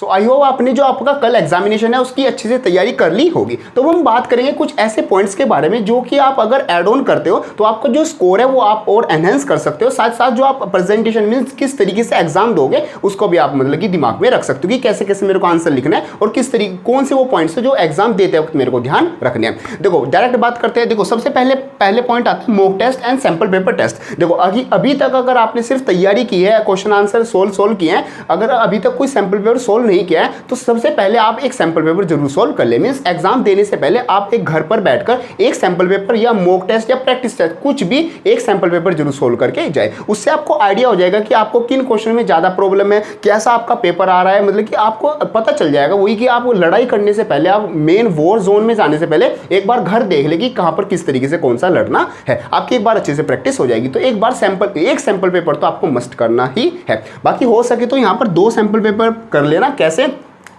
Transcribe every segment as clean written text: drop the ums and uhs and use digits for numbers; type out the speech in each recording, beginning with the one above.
So I hope आपने जो आपका कल एग्जामिनेशन है उसकी अच्छे से तैयारी कर ली होगी। तो हम बात करेंगे कुछ ऐसे पॉइंट्स के बारे में जो कि आप अगर ऐड ऑन करते हो तो आपका जो स्कोर है वो आप और एनहेंस कर सकते हो। साथ साथ जो आप प्रेजेंटेशन मींस किस तरीके से एग्जाम दोगे उसको भी आप मतलब कि दिमाग में रख सकते हो कि कैसे कैसे मेरे को आंसर लिखना है और किस तरीके कौन से वो पॉइंट्स है जो एग्जाम देते वक्त मेरे को ध्यान रखने हैं। देखो डायरेक्ट बात करते हैं। देखो सबसे पहले पॉइंट आता है mock test and sample paper test. देखो अभी तक अगर आपने सिर्फ तैयारी की है, क्वेश्चन आंसर सोल्व किए हैं, अगर अभी तक कोई सैंपल पेपर सोल्व नहीं किया है तो सबसे पहले आप एक सैंपल पेपर जरूर सोल्व कर ले। मींस एग्जाम देने से पहले आप एक घर पर बैठकर एक सैंपल पेपर या मॉक टेस्ट या प्रैक्टिस टेस्ट कुछ भी एक सैंपल पेपर जरूर सोल्व करके जाए। उससे आपको आइडिया हो जाएगा कि आपको किन क्वेश्चन में ज्यादा प्रॉब्लम है, कैसा आपका पेपर आ रहा है, मतलब कि आपको पता चल जाएगा। वही कि आप लड़ाई करने से पहले, आप मेन वॉर जोन में जाने से पहले एक बार घर देख ले कि कहां पर किस तरीके से कौन सा लड़ना है। आपकी एक बार अच्छे से प्रैक्टिस हो जाएगी। तो एक बार एक सैंपल पेपर तो आपको मस्ट करना ही है। बाकी हो सके तो यहां पर 2 सैंपल पेपर कर लेना। कैसे?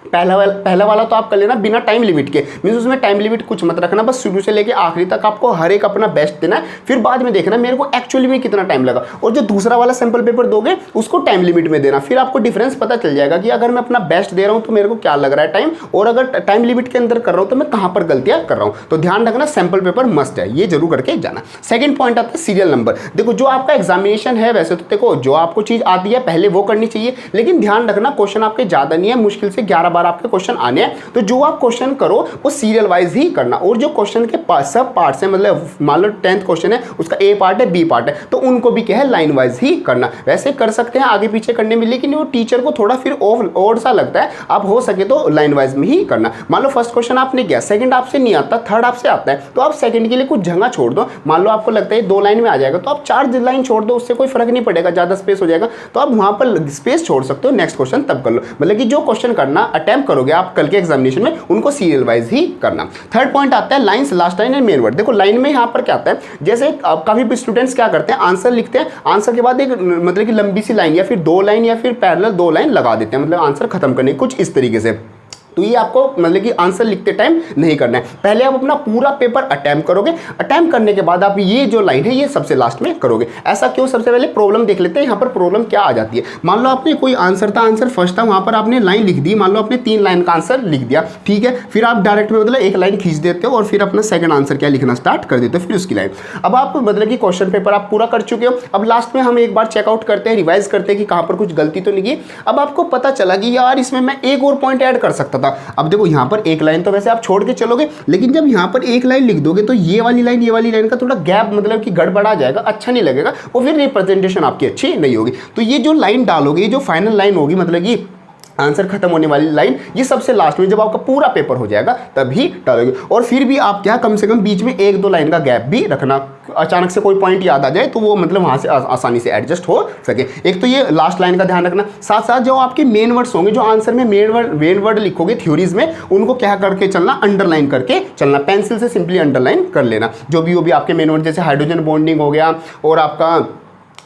पहला वाला तो आप कर लेना बिना टाइम लिमिट के। मींस उसमें टाइम लिमिट कुछ मत रखना, बस शुरू से लेके आखिरी तक आपको हर एक अपना बेस्ट देना है। फिर बाद में देखना मेरे को एक्चुअली में कितना टाइम लगा। और जो दूसरा वाला सैंपल पेपर दोगे उसको टाइम लिमिट में देना। फिर आपको डिफरेंस पता चल जाएगा कि अगर मैं अपना बेस्ट दे रहा हूं तो मेरे को क्या लग रहा है टाइम, और अगर टाइम लिमिट के अंदर कर रहा हूं तो मैं कहां पर गलतियां कर रहा हूं। तो ध्यान रखना सैंपल पेपर मस्ट है, ये जरूर करके जाना। सेकंड पॉइंट आता है सीरियल नंबर। देखो जो आपका एग्जामिनेशन है, वैसे तो देखो जो आपको चीज आती है पहले वो करनी चाहिए, लेकिन ध्यान रखना क्वेश्चन आपके ज्यादा नहीं है, मुश्किल से 11 बार आपके क्वेश्चन आने। तो जो आप क्वेश्चन करो वो सीरियल वाइज ही करना। और जो क्वेश्चन के सब पार्ट्स हैं, मतलब मान लो 10th क्वेश्चन है उसका ए पार्ट है, बी पार्ट है, तो उनको भी क्या है लाइन वाइज ही करना। वैसे कर सकते हैं आगे पीछे करने में, लेकिन वो टीचर को थोड़ा फिर और सा लगता है। आप हो सके तो लाइन वाइज में ही करना। मान लो फर्स्ट क्वेश्चन आपने किया, सेकंड आपसे नहीं आता, थर्ड आपसे आता है, तो आप सेकंड के लिए कुछ जगह छोड़ दो। मान लो आपको लगता है 2 लाइन में आ जाएगा तो आप 4 लाइन छोड़ दो, उससे कोई फर्क नहीं पड़ेगा, ज्यादा स्पेस हो जाएगा तो आप वहां पर स्पेस छोड़ सकते हो। नेक्स्ट क्वेश्चन तब कर लो। मतलब कि जो क्वेश्चन करना अटेम्प्ट करोगे आप कल के एग्जामिनेशन में उनको सीरियल वाइज ही करना। थर्ड पॉइंट आता है lines, last line and main word. देखो लाइन में यहां पर क्या आता है, जैसे काफी भी स्टूडेंट्स क्या करते हैं, आंसर लिखते हैं, आंसर के बाद एक मतलब कि लंबी सी लाइन या फिर 2 लाइन या फिर पैरेलल 2 लाइन लगा देते हैं, मतलब आंसर खत्म करने कुछ इस तरीके से। तो ये आपको मतलब कि आंसर लिखते टाइम नहीं करना है। पहले आप अपना पूरा पेपर अटेम्प्ट करोगे, अटेम्प्ट करने के बाद आप ये जो लाइन है ये सबसे लास्ट में करोगे। ऐसा क्यों? सबसे पहले प्रॉब्लम देख लेते हैं। यहाँ पर प्रॉब्लम क्या आ जाती है। मान लो आपने कोई आंसर था, आंसर फर्स्ट था, वहां पर आपने लाइन लिख दी, मान लो आपने 3 लाइन का आंसर लिख दिया, ठीक है। फिर आप डायरेक्ट में मतलब एक लाइन खींच देते हो और फिर अपना सेकंड आंसर क्या लिखना स्टार्ट कर देते हो, फिर उसकी लाइन। अब आप मतलब कि क्वेश्चन पेपर आप पूरा कर चुके हो। अब लास्ट में हम एक बार चेकआउट करते हैं, रिवाइज करते हैं कि कहाँ पर कुछ गलती तो नहीं की। अब आपको पता चला कि यार इसमें मैं एक और पॉइंट ऐड कर सकता था। अब देखो यहाँ पर एक लाइन तो वैसे आप छोड़ के चलोगे, लेकिन जब यहाँ पर एक लाइन लिख दोगे तो ये वाली लाइन का थोड़ा गैप मतलब कि गड़बड़ा आ जाएगा, अच्छा नहीं लगेगा, और फिर रिप्रेजेंटेशन आपकी अच्छी नहीं होगी। तो ये जो लाइन डालोगे, ये जो फाइनल लाइन होगी, मतलब कि आंसर खत्म होने वाली लाइन, ये सबसे लास्ट में जब आपका पूरा पेपर हो जाएगा तभी डालोगे। और फिर भी आप क्या कम से कम बीच में 1-2 लाइन का गैप भी रखना, अचानक से कोई पॉइंट याद आ जाए तो वो मतलब वहां से आसानी से एडजस्ट हो सके। एक तो ये लास्ट लाइन का ध्यान रखना, साथ साथ जो आपके मेन वर्ड्स होंगे, जो आंसर में मेन वर्ड लिखोगे थ्योरीज में, उनको क्या करके चलना, अंडरलाइन करके चलना। पेंसिल से सिंपली अंडरलाइन कर लेना जो भी आपके मेन वर्ड, जैसे हाइड्रोजन बॉन्डिंग हो गया और आपका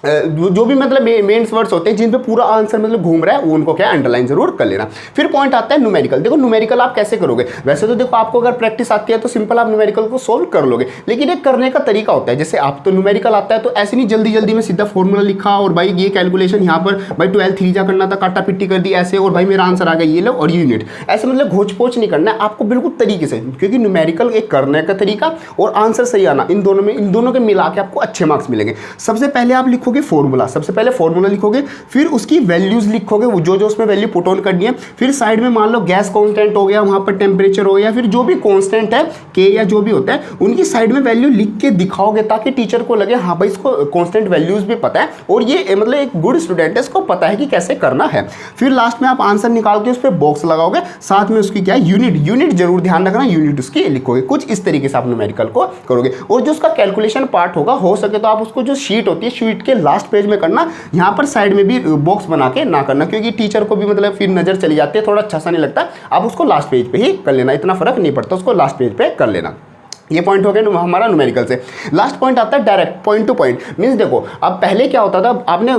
जो भी मतलब मेन वर्ड्स होते हैं जिन पे पूरा आंसर मतलब घूम रहा है, उनको क्या अंडरलाइन जरूर कर लेना। फिर पॉइंट आता है न्यूमेरिकल। देखो न्यूमेरिकल आप कैसे करोगे, वैसे तो देखो आपको अगर प्रैक्टिस आती है तो सिंपल आप न्यूमेरिकल को सोल्व कर लोगे, लेकिन एक करने का तरीका होता है। जैसे आप तो न्यूमेरिकल आता है तो ऐसे नहीं जल्दी में सीधा फॉर्मूला लिखा और भाई ये कैलकुलेशन यहाँ पर भाई 12 3 जा करना था, काटा पिट्टी कर दी ऐसे, और भाई मेरा आंसर आ गया ये लो और यूनिट, ऐसे मतलब घोच पोच नहीं करना है आपको, बिल्कुल तरीके से। क्योंकि न्यूमेरिकल एक करने का तरीका और आंसर सही आना, इन दोनों के मिला के आपको अच्छे मार्क्स मिलेंगे। सबसे पहले आप लिखोगे फॉर्मूला, सबसे पहले फॉर्मूला लिखोगे, फिर उसकी वैल्यूज लिखोगे, वो जो उसमें वैल्यू पुट ऑन करनी है। फिर साइड में मान लो गैस कांस्टेंट हो गया, वहां पर टेम्परेचर हो गया, फिर जो भी कांस्टेंट है के या जो भी होता है उनकी साइड में वैल्यू लिख के दिखाओगे, ताकि टीचर को लगे हाँ भाई इसको कांस्टेंट वैल्यूज भी पता है और ये मतलब एक गुड स्टूडेंट है, इसको पता है कि कैसे करना है। फिर लास्ट में आप आंसर निकाल के उस पर बॉक्स लगाओगे, साथ में उसकी क्या यूनिट जरूर ध्यान रखना, यूनिट उसकी लिखोगे। कुछ इस तरीके से आप न्यूमेरिकल को करोगे। और जो उसका कैलकुलेशन पार्ट होगा, हो सके तो आप उसको जो शीट होती है, शीट के लास्ट पेज में करना, यहाँ पर साइड में भी बॉक्स बना के ना करना, क्योंकि टीचर को भी मतलब फिर नजर चली जाती है, थोड़ा अच्छा सा नहीं लगता। आप उसको लास्ट पेज पे ही कर लेना, इतना फर्क नहीं पड़ता, उसको लास्ट पेज पे कर लेना। ये पॉइंट हो गया हमारा न्यूमेरिकल से। लास्ट पॉइंट आता है direct point two point. Means देखो, अब पहले क्या होता था, आपने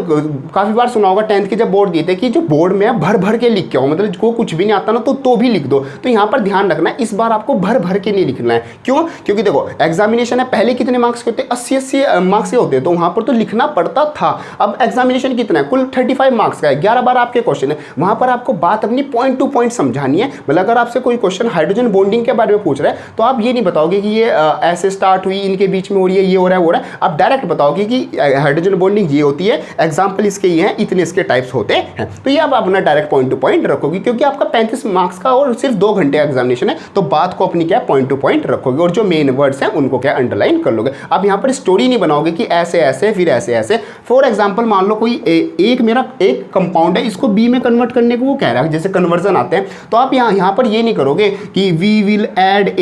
काफ़ी बार सुना होगा 10th के जब बोर्ड दिए थे कि जो बोर्ड में भर भर के लिख के आओ, मतलब को कुछ भी नहीं आता ना तो भी लिख दो। तो यहाँ पर ध्यान रखना है, इस बार आपको भर भर के नहीं लिखना है। क्यों? क्योंकि देखो एग्जामिनेशन है, पहले कितने मार्क्स के होते हैं, 80 मार्क्स के होते हैं, तो वहाँ पर तो लिखना पड़ता था। अब एग्जामिनेशन कितना है, कुल 35 मार्क्स का है, 11 बार आपके क्वेश्चन है, वहाँ पर आपको बात अपनी पॉइंट टू पॉइंट समझानी है। मतलब अगर आपसे कोई क्वेश्चन हाइड्रोजन बॉन्डिंग के बारे में पूछ रहा है, तो आप ये नहीं बताओगे कि ये ऐसे स्टार्ट हुई, इनके बीच में हो रही है, ये हो रहा है, वो रहा है। आप डायरेक्ट बताओगे कि हाइड्रोजन बॉन्डिंग ये होती है, एग्जांपल इसके ये हैं, इतने इसके टाइप्स होते हैं। तो ये आप अपना डायरेक्ट पॉइंट टू पॉइंट रखोगे, क्योंकि आपका 35 मार्क्स का और सिर्फ 2 घंटे एग्जामिनेशन है, तो बात को अपनी क्या पॉइंट टू पॉइंट रखोगे, और जो मेन वर्ड्स हैं उनको क्या अंडरलाइन कर लोगे। आप यहाँ पर स्टोरी नहीं बनाओगे कि ऐसे ऐसे फिर ऐसे ऐसे। फॉर एग्जाम्पल मान लो कोई एक मेरा एक कंपाउंड है, इसको बी में कन्वर्ट करने को वो कह रहा है, जैसे कन्वर्जन आते हैं, तो आप यहाँ पर ये नहीं करोगे कि we will add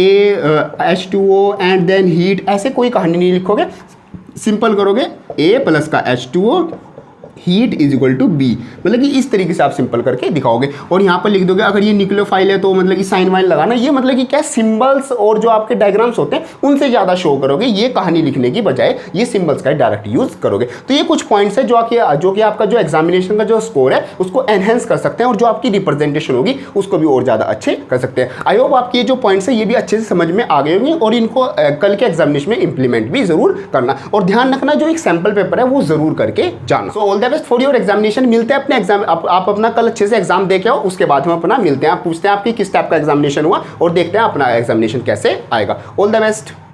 H2O and then heat, ऐसे कोई कहानी नहीं लिखोगे। सिंपल करोगे A प्लस का H2O heat is equal to B, मतलब कि इस तरीके से आप सिंपल करके दिखाओगे। और यहाँ पर लिख दोगे अगर ये न्यूक्लियोफाइल है तो मतलब कि साइन वाइन लगाना, ये मतलब कि क्या सिंबल्स और जो आपके डायग्राम्स होते हैं उनसे ज़्यादा शो करोगे। ये कहानी लिखने की बजाय ये सिंबल्स का डायरेक्ट यूज़ करोगे। तो ये कुछ पॉइंट्स है जो कि आपका जो एग्जामिनेशन का जो स्कोर है उसको एनहेंस कर सकते हैं, और जो आपकी रिप्रेजेंटेशन होगी उसको भी और ज़्यादा अच्छे कर सकते हैं। आई होप आपकी ये जो पॉइंट्स है ये भी अच्छे से समझ में आ गए होंगे, और इनको कल के एग्जामिनेशन में इंप्लीमेंट भी जरूर करना, और ध्यान रखना जो एक सैम्पल पेपर है वो जरूर करके जाना। So all the best for your examination. मिलते हैं अपने एग्जाम, आप अपना कल अच्छे से एग्जाम दे के आओ, उसके बाद हम अपना मिलते हैं, आप पूछते हैं आपकी किस टाइप का एग्जामिनेशन हुआ, और देखते हैं अपना एग्जामिनेशन कैसे आएगा। All the best.